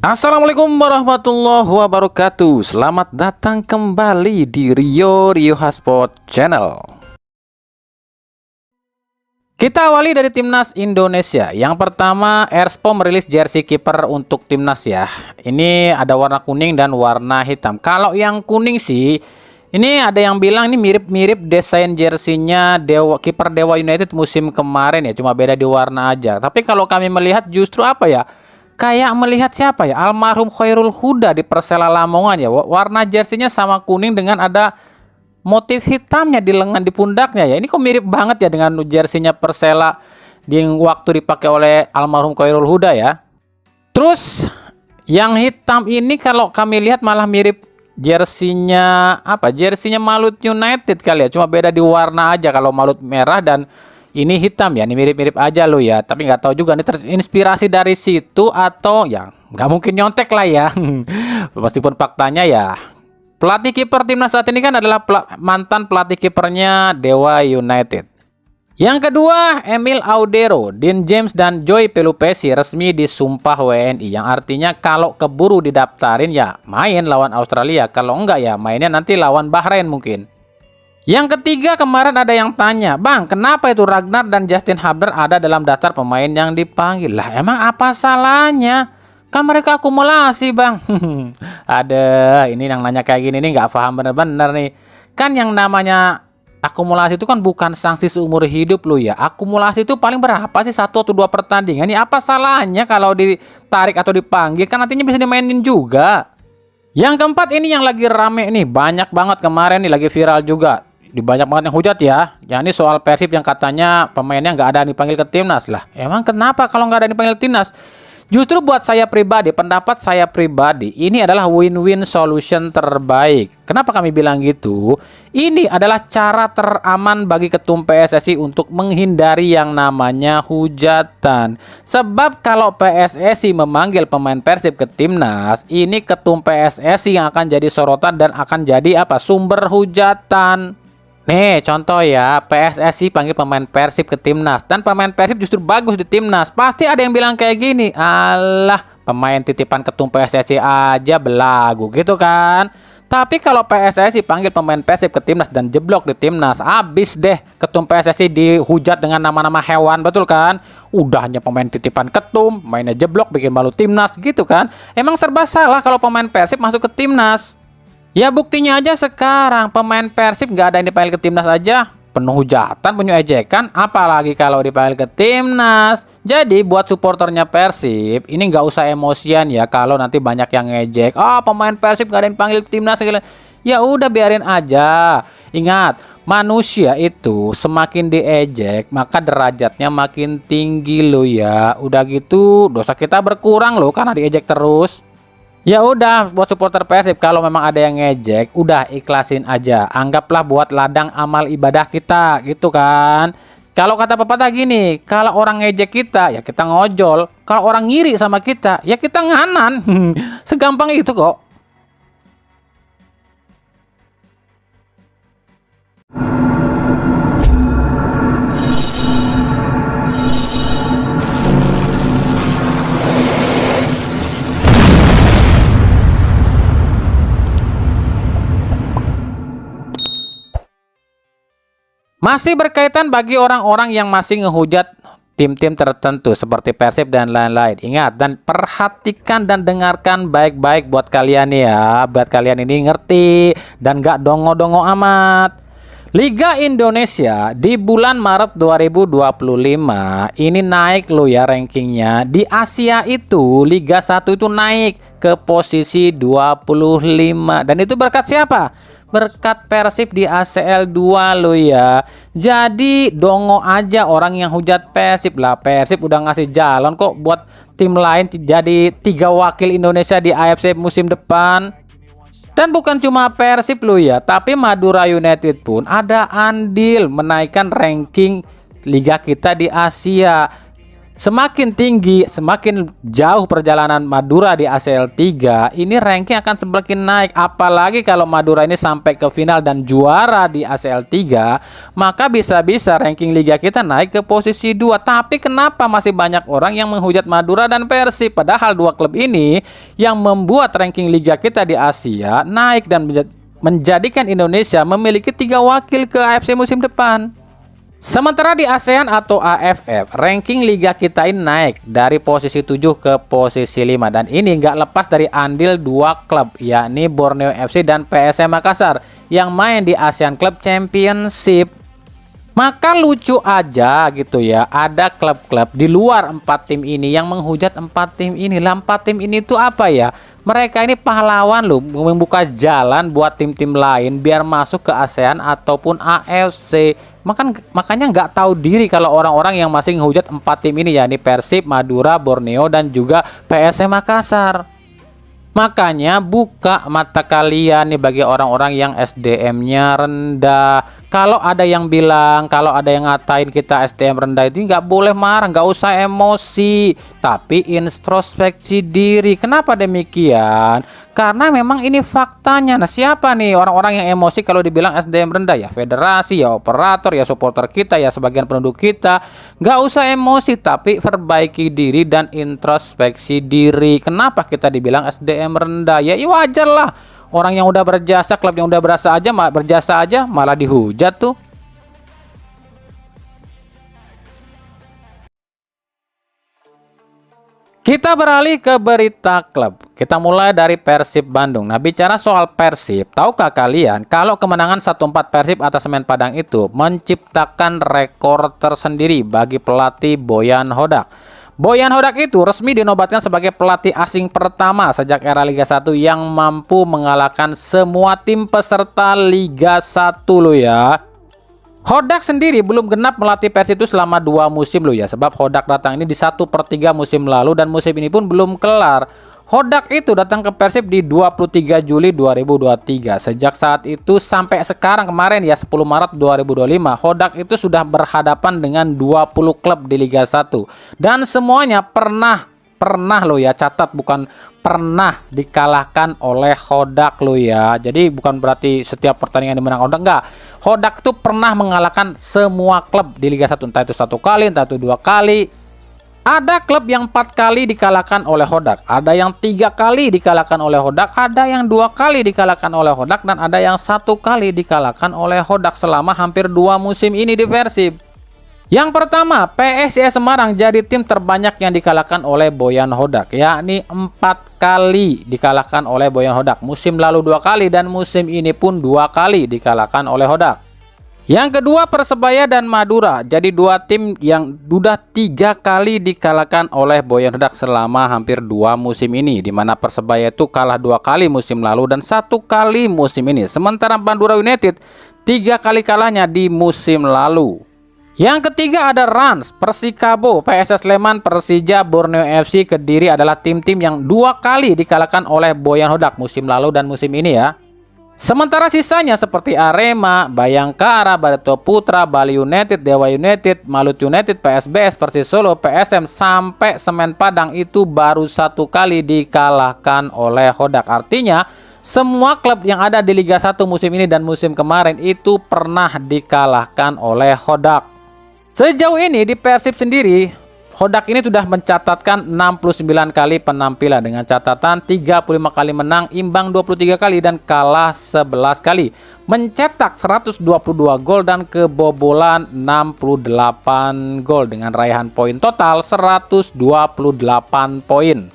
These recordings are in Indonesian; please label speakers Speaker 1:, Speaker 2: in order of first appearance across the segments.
Speaker 1: Assalamualaikum warahmatullahi wabarakatuh. Selamat datang kembali di Rio Hotspot Channel. Kita awali dari timnas Indonesia. Yang pertama, Erspo merilis jersey kiper untuk timnas ya. Ini ada warna kuning dan warna hitam. Kalau yang kuning sih, ini ada yang bilang ini mirip-mirip desain jersinya kiper Dewa United musim kemarin ya, cuma beda di warna aja. Tapi kalau kami melihat justru apa ya? Kayak melihat siapa ya? Almarhum Khairul Huda di Persela Lamongan ya. Warna jersinya sama kuning dengan ada motif hitamnya di lengan di pundaknya ya. Ini kok mirip banget ya dengan jersinya Persela di waktu dipakai oleh almarhum Khairul Huda ya. Terus yang hitam ini kalau kami lihat malah mirip jersinya apa? Jersinya Malut United kali ya. Cuma beda di warna aja, kalau Malut merah dan ini hitam ya, ini mirip-mirip aja lo ya. Tapi nggak tahu juga ini terinspirasi dari situ atau ya nggak mungkin nyontek lah ya. Meskipun faktanya ya pelatih kiper timnas saat ini kan adalah mantan pelatih kipernya Dewa United. Yang kedua, Emil Audero, Dean James dan Joy Pelupesi resmi disumpah WNI. Yang artinya kalau keburu didaftarin ya main lawan Australia, kalau enggak ya mainnya nanti lawan Bahrain mungkin. Yang ketiga, kemarin ada yang tanya, Bang, kenapa itu Ragnar dan Justin Hubner ada dalam daftar pemain yang dipanggil? Lah, emang apa salahnya? Kan mereka akumulasi, Bang. Ada, ini yang nanya kayak gini nih nggak paham bener-bener nih. Kan yang namanya akumulasi itu kan bukan sanksi seumur hidup lo ya. Akumulasi itu paling berapa sih? 1 atau 2 pertandingan. Ini apa salahnya kalau ditarik atau dipanggil? Kan nantinya bisa dimainin juga. Yang keempat ini yang lagi rame nih, banyak banget kemarin nih, lagi viral juga. Banyak banget yang hujat ya. Yang ini soal Persib yang katanya pemainnya nggak ada yang dipanggil ke timnas. Lah, emang kenapa kalau nggak ada yang dipanggil timnas? Justru buat saya pribadi, pendapat saya pribadi, ini adalah win-win solution terbaik. Kenapa kami bilang gitu? Ini adalah cara teraman bagi ketum PSSI untuk menghindari yang namanya hujatan. Sebab kalau PSSI memanggil pemain Persib ke timnas, ini ketum PSSI yang akan jadi sorotan dan akan jadi apa? Sumber hujatan. Nih contoh ya, PSSI panggil pemain Persib ke timnas dan pemain Persib justru bagus di timnas. Pasti ada yang bilang kayak gini, alah pemain titipan ketum PSSI aja belagu gitu kan. Tapi kalau PSSI panggil pemain Persib ke timnas dan jeblok di timnas, abis deh ketum PSSI dihujat dengan nama-nama hewan, betul kan? Udahnya pemain titipan ketum, mainnya jeblok, bikin malu timnas gitu kan. Emang serba salah kalau pemain Persib masuk ke timnas. Ya buktinya aja sekarang pemain Persib nggak ada yang dipanggil ke timnas aja penuh hujatan, penuh ejekan, apalagi kalau dipanggil ke timnas. Jadi buat supporternya Persib ini nggak usah emosian ya kalau nanti banyak yang ngejek. Oh pemain Persib nggak ada yang panggil ke timnas. Ya udah biarin aja. Ingat, manusia itu semakin diejek maka derajatnya makin tinggi loh ya. Udah gitu dosa kita berkurang loh karena diejek terus. Ya udah buat supporter Persib kalau memang ada yang ngejek, udah ikhlasin aja. Anggaplah buat ladang amal ibadah kita gitu kan. Kalau kata pepatah gini, kalau orang ngejek kita ya kita ngojol, kalau orang ngiri sama kita ya kita nganan. Segampang itu kok. Masih berkaitan bagi orang-orang yang masih ngehujat tim-tim tertentu seperti Persib dan lain-lain. Ingat dan perhatikan dan dengarkan baik-baik buat kalian ya. Buat kalian ini ngerti dan gak dongo-dongo amat. Liga Indonesia di bulan Maret 2025 ini naik loh ya rankingnya. Di Asia itu Liga 1 itu naik ke posisi 25. Dan itu berkat siapa? Berkat Persib di ACL 2 lo ya. Jadi dongo aja orang yang hujat Persib lah. Persib udah ngasih jalan kok buat tim lain jadi 3 wakil Indonesia di AFC musim depan. Dan bukan cuma Persib lo ya, tapi Madura United pun ada andil menaikkan ranking liga kita di Asia. Semakin tinggi, semakin jauh perjalanan Madura di ACL 3, ini ranking akan semakin naik. Apalagi kalau Madura ini sampai ke final dan juara di ACL 3, maka bisa-bisa ranking liga kita naik ke posisi 2. Tapi kenapa masih banyak orang yang menghujat Madura dan Persib? Padahal dua klub ini yang membuat ranking liga kita di Asia naik dan menjadikan Indonesia memiliki 3 wakil ke AFC musim depan. Sementara di ASEAN atau AFF, ranking liga kita ini naik dari posisi 7 ke posisi 5. Dan ini nggak lepas dari andil 2 klub, yakni Borneo FC dan PSM Makassar yang main di ASEAN Club Championship. Maka lucu aja gitu ya, ada klub-klub di luar 4 tim ini yang menghujat 4 tim ini. Lah 4 tim ini tuh apa ya? Mereka ini pahlawan loh, membuka jalan buat tim-tim lain biar masuk ke ASEAN ataupun AFC. Makanya nggak tahu diri kalau orang-orang yang masih menghujat 4 tim ini, yakni Persib, Madura, Borneo, dan juga PSM Makassar. Makanya buka mata kalian nih bagi orang-orang yang SDM-nya rendah. Kalau ada yang bilang, kalau ada yang ngatain kita SDM rendah itu nggak boleh marah, nggak usah emosi, tapi introspeksi diri. Kenapa demikian? Karena memang ini faktanya. Nah, siapa nih orang-orang yang emosi kalau dibilang SDM rendah? Ya federasi, ya operator, ya supporter kita, ya sebagian penduduk kita. Nggak usah emosi, tapi perbaiki diri dan introspeksi diri. Kenapa kita dibilang SDM rendah? Ya wajar lah. Orang yang udah berjasa, klub yang udah berjasa aja malah dihujat tuh. Kita beralih ke berita klub. Kita mulai dari Persib Bandung. Nah, bicara soal Persib, tahukah kalian kalau kemenangan 1-4 Persib atas Semen Padang itu menciptakan rekor tersendiri bagi pelatih Boyan Hodak. Boyan Hodak itu resmi dinobatkan sebagai pelatih asing pertama sejak era Liga 1 yang mampu mengalahkan semua tim peserta Liga 1 loh ya. Hodak sendiri belum genap melatih Persib itu selama 2 musim loh ya. Sebab Hodak datang ini di 1/3 musim lalu dan musim ini pun belum kelar. Hodak itu datang ke Persib di 23 Juli 2023. Sejak saat itu sampai sekarang kemarin ya 10 Maret 2025, Hodak itu sudah berhadapan dengan 20 klub di Liga 1. Dan semuanya pernah loh ya, catat bukan pernah dikalahkan oleh Hodak loh ya. Jadi bukan berarti setiap pertandingan dimenang Hodak, enggak. Hodak itu pernah mengalahkan semua klub di Liga 1, entah itu 1 kali, entah itu 2 kali. Ada klub yang 4 kali dikalahkan oleh Hodak, ada yang 3 kali dikalahkan oleh Hodak, ada yang 2 kali dikalahkan oleh Hodak, dan ada yang 1 kali dikalahkan oleh Hodak selama hampir 2 musim ini di Persib. Yang pertama, PSIS Semarang jadi tim terbanyak yang dikalahkan oleh Boyan Hodak, yakni 4 kali dikalahkan oleh Boyan Hodak. Musim lalu 2 kali dan musim ini pun 2 kali dikalahkan oleh Hodak. Yang kedua, Persebaya dan Madura jadi 2 tim yang sudah 3 kali dikalahkan oleh Boyan Hodak selama hampir 2 musim ini, di mana Persebaya itu kalah 2 kali musim lalu dan 1 kali musim ini. Sementara Madura United 3 kali kalahnya di musim lalu. Yang ketiga ada Rans, Persikabo, PSS Sleman, Persija, Borneo FC, Kediri adalah tim-tim yang 2 kali dikalahkan oleh Boyan Hodak musim lalu dan musim ini ya. Sementara sisanya seperti Arema, Bayangkara, Barito Putra, Bali United, Dewa United, Maluku United, PSBS, Persis Solo, PSM sampai Semen Padang itu baru 1 kali dikalahkan oleh Hodak. Artinya semua klub yang ada di Liga 1 musim ini dan musim kemarin itu pernah dikalahkan oleh Hodak. Sejauh ini di Persib sendiri, Hodak ini sudah mencatatkan 69 kali penampilan dengan catatan 35 kali menang, imbang 23 kali dan kalah 11 kali. Mencetak 122 gol dan kebobolan 68 gol dengan raihan poin total 128 poin.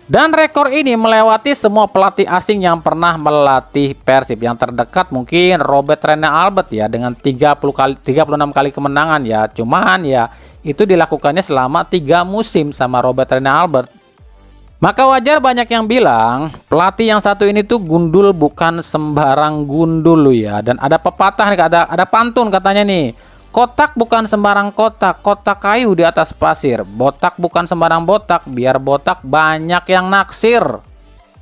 Speaker 1: Dan rekor ini melewati semua pelatih asing yang pernah melatih Persib. Yang terdekat mungkin Robert Rene Albert ya dengan 36 kali kemenangan ya. Cuman ya itu dilakukannya selama 3 musim sama Robert Rene Albert. Maka wajar banyak yang bilang pelatih yang satu ini tuh gundul bukan sembarang gundul loh ya. Dan ada pepatah nih, ada pantun katanya nih. Kotak bukan sembarang kotak, kotak kayu di atas pasir. Botak bukan sembarang botak, biar botak banyak yang naksir.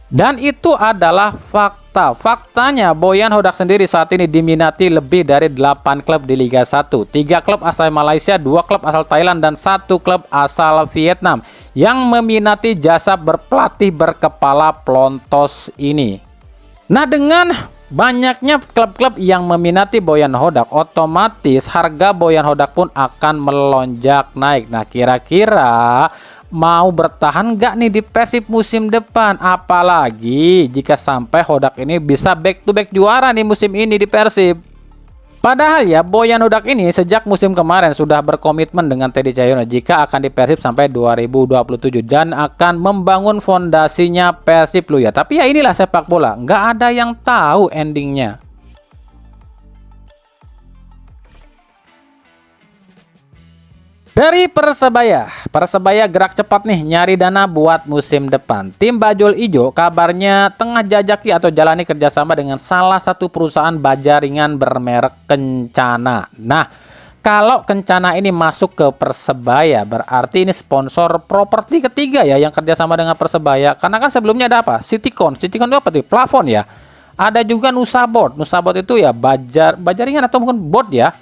Speaker 1: Dan itu adalah fakta Peralta. Faktanya Boyan Hodak sendiri saat ini diminati lebih dari 8 klub di Liga 1. 3 klub asal Malaysia, 2 klub asal Thailand, dan 1 klub asal Vietnam yang meminati jasa berpelatih berkepala plontos ini. Nah, dengan banyaknya klub-klub yang meminati Boyan Hodak, otomatis harga Boyan Hodak pun akan melonjak naik. Nah, kira-kira mau bertahan nggak nih di Persib musim depan? Apalagi jika sampai Hodak ini bisa back to back juara nih musim ini di Persib. Padahal ya, Boyan Hodak ini sejak musim kemarin sudah berkomitmen dengan Teddy Cahyono jika akan di Persib sampai 2027 dan akan membangun fondasinya Persib lu ya. Tapi ya inilah sepak bola, nggak ada yang tahu endingnya. Dari Persebaya gerak cepat nih nyari dana buat musim depan. Tim Bajul Ijo kabarnya tengah jajaki atau jalani kerjasama dengan salah satu perusahaan baja ringan bermerek Kencana. Nah, kalau Kencana ini masuk ke Persebaya, berarti ini sponsor properti ketiga ya yang kerjasama dengan Persebaya. Karena kan sebelumnya ada apa? Citycon itu apa tuh? Plafon ya. Ada juga Nusabot itu ya baja ringan atau mungkin bot ya.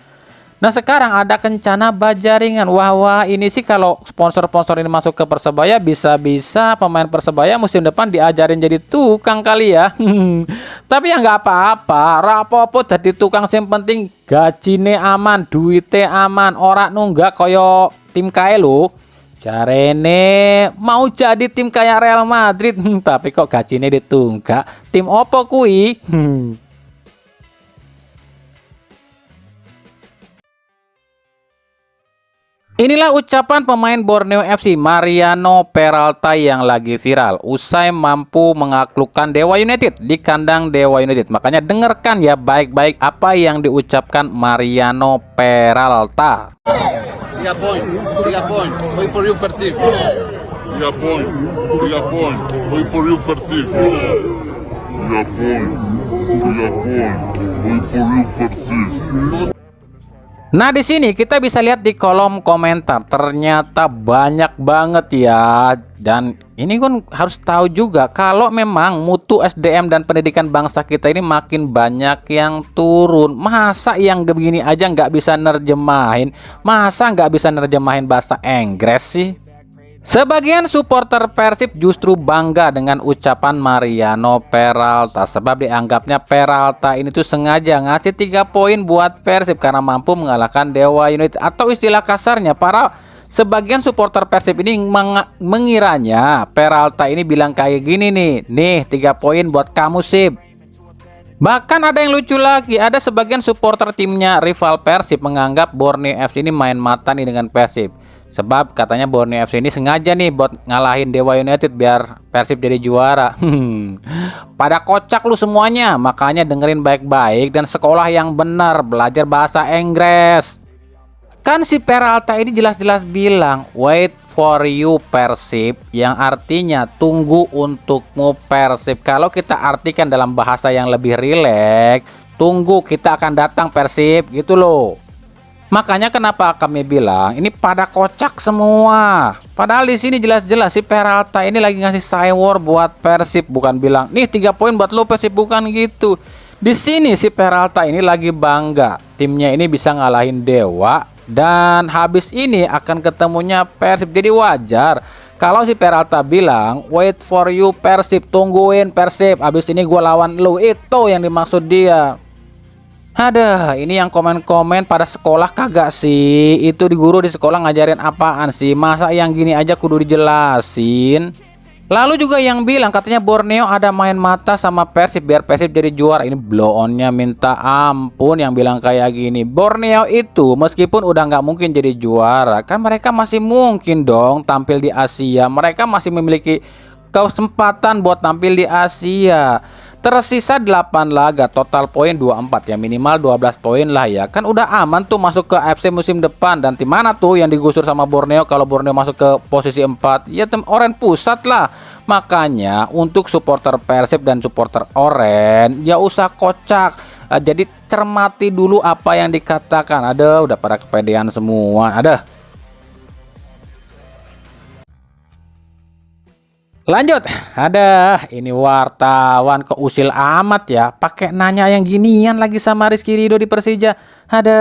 Speaker 1: Nah, sekarang ada Kencana baja ringan. Wah, ini sih kalau sponsor-sponsor ini masuk ke Persebaya, bisa-bisa pemain Persebaya musim depan diajarin jadi tukang kali ya. Tapi ya nggak apa-apa, rapopo jadi tukang, yang penting gajine aman, duite aman, ora nunggak koyo tim kae lho. Jarene mau jadi tim kayak Real Madrid, tapi kok gajine ditunggak. Tim opo kui? Inilah ucapan pemain Borneo FC Mariano Peralta yang lagi viral usai mampu menaklukkan Dewa United di kandang Dewa United. Makanya dengarkan ya baik-baik apa yang diucapkan Mariano Peralta.
Speaker 2: 3 point, wait for you Persib. 3 point, wait for you Persib. 3 point, wait for you Persib.
Speaker 1: Nah, di sini kita bisa lihat di kolom komentar ternyata banyak banget ya. Dan ini kan harus tahu juga kalau memang mutu SDM dan pendidikan bangsa kita ini makin banyak yang turun. Masa yang begini aja nggak bisa nerjemahin? Masa nggak bisa nerjemahin bahasa Inggris sih? Sebagian supporter Persib justru bangga dengan ucapan Mariano Peralta sebab dianggapnya Peralta ini tuh sengaja ngasih 3 poin buat Persib karena mampu mengalahkan Dewa United, atau istilah kasarnya sebagian supporter Persib ini mengiranya Peralta ini bilang kayak gini nih 3 poin buat kamu Sib. Bahkan ada yang lucu lagi, ada sebagian supporter timnya rival Persib menganggap Borneo FC ini main mata nih dengan Persib. Sebab katanya Borneo FC ini sengaja nih buat ngalahin Dewa United biar Persib jadi juara. Pada kocak lu semuanya, makanya dengerin baik-baik dan sekolah yang benar, belajar bahasa Inggris. Kan si Peralta ini jelas-jelas bilang wait for you Persib, yang artinya tunggu untukmu Persib. Kalau kita artikan dalam bahasa yang lebih rileks, tunggu kita akan datang Persib gitu loh. Makanya kenapa kami bilang ini pada kocak semua. Padahal di sini jelas-jelas si Peralta ini lagi ngasih cywar buat Persib, bukan bilang nih 3 poin buat lo Persib, bukan gitu. Di sini si Peralta ini lagi bangga timnya ini bisa ngalahin Dewa dan habis ini akan ketemunya Persib. Jadi wajar kalau si Peralta bilang wait for you Persib, tungguin Persib, habis ini gua lawan lo. Itu yang dimaksud dia. Ada, ini yang komen-komen pada sekolah kagak sih? Itu di guru di sekolah ngajarin apaan sih? Masa yang gini aja kudu dijelasin? Lalu juga yang bilang katanya Borneo ada main mata sama Persib biar Persib jadi juara. Ini blow onnya minta ampun yang bilang kayak gini. Borneo itu meskipun udah nggak mungkin jadi juara, kan mereka masih mungkin dong tampil di Asia. Mereka masih memiliki kesempatan buat tampil di Asia. Tersisa 8 laga, total poin 24 ya, minimal 12 poin lah ya. Kan udah aman tuh masuk ke AFC musim depan. Dan di mana tuh yang digusur sama Borneo kalau Borneo masuk ke posisi 4? Ya Oranye Pusat lah. Makanya untuk supporter Persib dan supporter Oranye ya usah kocak. Jadi cermati dulu apa yang dikatakan. Ada udah pada kepedean semua. Ada. Lanjut, ada ini wartawan kok usil amat ya, pakai nanya yang ginian lagi sama Rizky Ridho di Persija. Ada.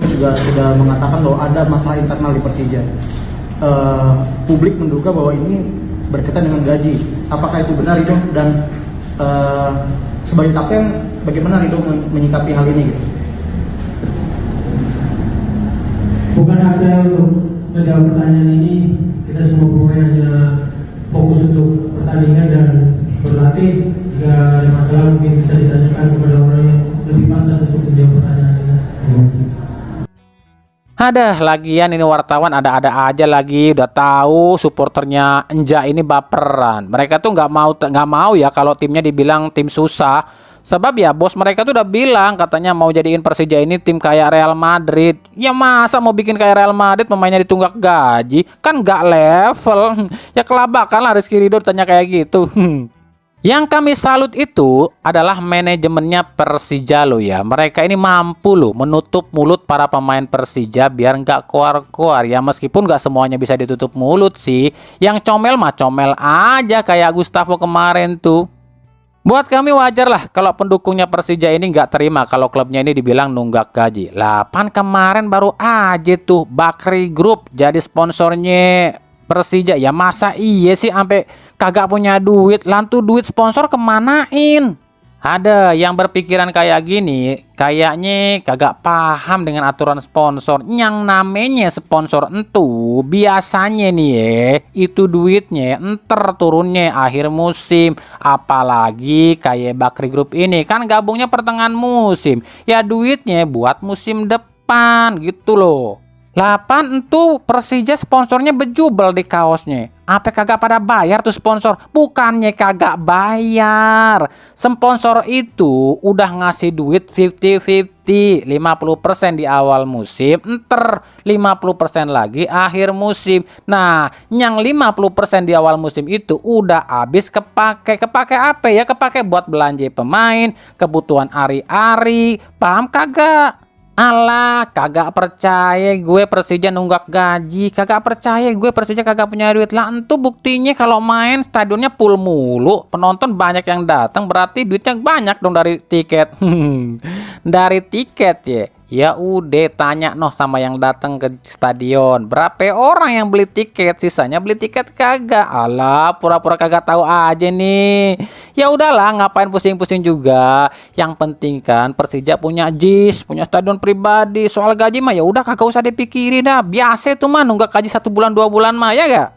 Speaker 3: Juga sudah mengatakan bahwa ada masalah internal di Persija. Publik menduga bahwa ini berkaitan dengan gaji. Apakah itu benar Ridho? Dan sebagai kapten, bagaimana Ridho menyikapi hal ini? Gitu?
Speaker 4: Bukan hak saya untuk menjawab pertanyaan ini. Kita semua pemain hanya fokus untuk pertandingan dan berlatih. Jika ada masalah mungkin bisa ditanyakan kepada orang yang lebih pantas untuk menjawab pertanyaan ini.
Speaker 1: Ada lagian ini wartawan ada-ada aja lagi, udah tahu supporternya Enja ini baperan. Mereka tuh nggak mau ya kalau timnya dibilang tim susah. Sebab ya bos mereka tuh udah bilang katanya mau jadiin Persija ini tim kayak Real Madrid. Ya masa mau bikin kayak Real Madrid pemainnya ditunggak gaji? Kan nggak level. Ya kelabakan lah Rizky Ridho tanya kayak gitu. Yang kami salut itu adalah manajemennya Persija lo ya. Mereka ini mampu loh menutup mulut para pemain Persija biar nggak keluar-keluar ya. Meskipun nggak semuanya bisa ditutup mulut sih. Yang comel mah comel aja kayak Gustavo kemarin tuh. Buat kami wajar lah kalau pendukungnya Persija ini nggak terima kalau klubnya ini dibilang nunggak gaji. Lah pan kemarin baru aja tuh Bakri Group jadi sponsornya Persija. Ya masa iya sih sampai kagak punya duit, lantu duit sponsor kemanain? Ada yang berpikiran kayak gini, kayaknya kagak paham dengan aturan sponsor. Yang namanya sponsor entu biasanya nih ya, itu duitnya enter turunnya akhir musim. Apalagi kayak Bakri Group ini kan gabungnya pertengahan musim. Ya duitnya buat musim depan gitu loh. 8 itu Persija sponsornya bejubel di kaosnya. Apa kagak pada bayar tuh sponsor? Bukannya kagak bayar. Sponsor itu udah ngasih duit 50-50, 50% di awal musim, enter 50% lagi akhir musim. Nah, yang 50% di awal musim itu udah habis kepake. Kepake apa ya? Kepake buat belanja pemain, kebutuhan ari-ari. Paham kagak? Alah, kagak percaya gue Persija nunggak gaji. Kagak percaya gue Persija kagak punya duit. Lah entu buktinya kalau main stadionnya full mulu. Penonton banyak yang datang, berarti duitnya banyak dong dari tiket. Dari tiket ya. Ya udah tanya noh sama yang datang ke stadion. Berapa orang yang beli tiket? Sisanya beli tiket kagak. Alah, pura-pura kagak tahu aja nih. Ya udahlah, ngapain pusing-pusing juga. Yang penting kan Persija punya JIS, punya stadion pribadi. Soal gaji mah ya udah kagak usah dipikirin dah. Biasa tuh mah nunggak gaji 1 bulan 2 bulan mah ya gak?